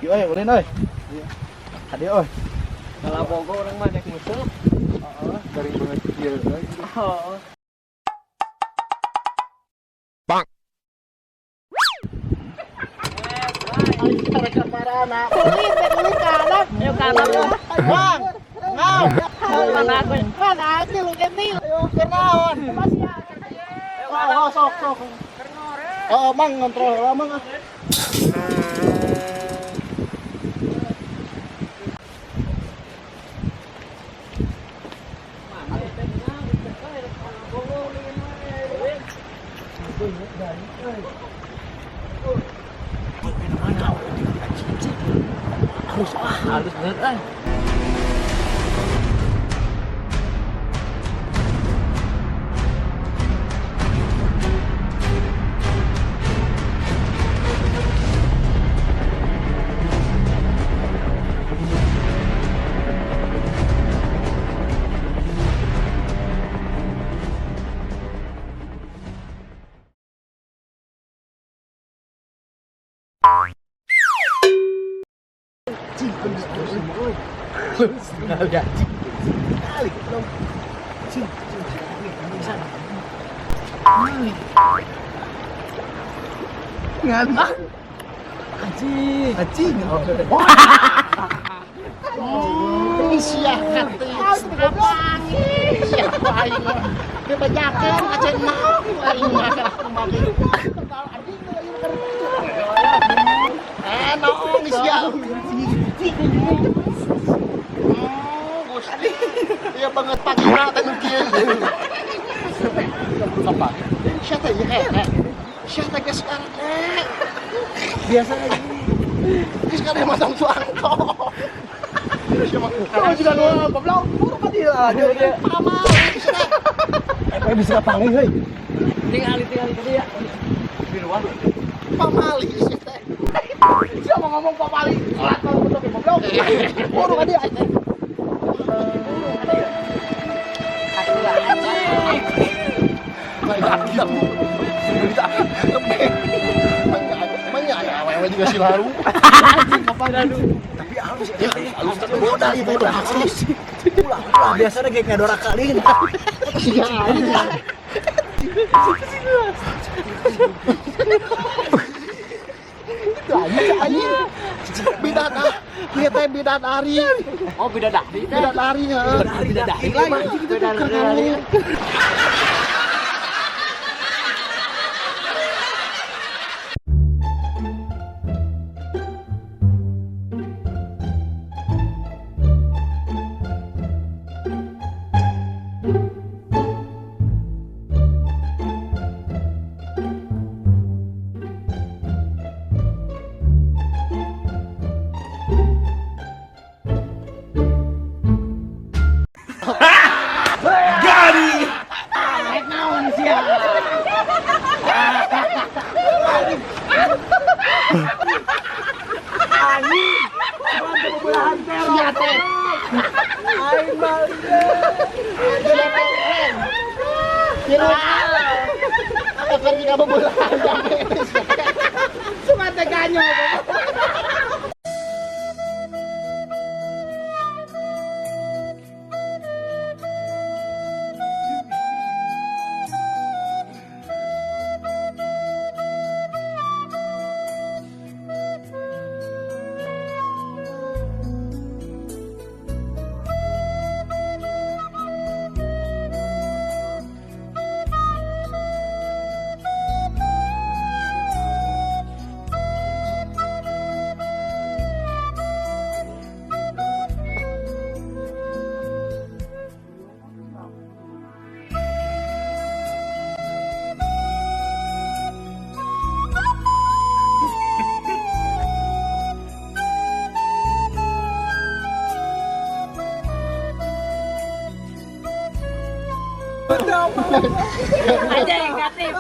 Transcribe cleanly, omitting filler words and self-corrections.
Kieu ơi, lên ơi. Hadi ơi. Kalau bogo orang mah dek musuh. Dari banget kieu euy. Oh. Kulit dari kanan. Ayo kanan lu. Bang. Ngau. Mana aku? Mana aja lu ini. Ayo kenaon. Oh, sok. Oh, mang ngontrol mang. Halus banget ay. Ngan. Anjing. Siap hati. Siapa aing? Dia bajakeun acan mau aing mah kemari. Naon siap. Gusti. Iya banget pagi rata nu kieu. Apa? Siapa ya? Siapa geus sekarang? Biasa lagi. Geus kada masang suangko. Kamu juga doang goblok. Buru ka dia. Dia. Pamal. Bisa panggil euy. Tinggal ke dia. Di luar. Pamali sih teh. Siapa ngomong Pak Pali? Alat kalau betul goblok. Buru ka dia. Awewe juga si laru. Tapi halus tapi bodas itu halus. Ulah biasanya kayak ngedora kalin. Iya. Anjing. Bidadari. Dia teh bidadari. Oh bidadari. Bidadari ya. Bidadari lagi. Bidadari. Iya teh. Aing balik. Kira. Apa juga bebulahan. Cuma teganyo. Aja yang kreatif.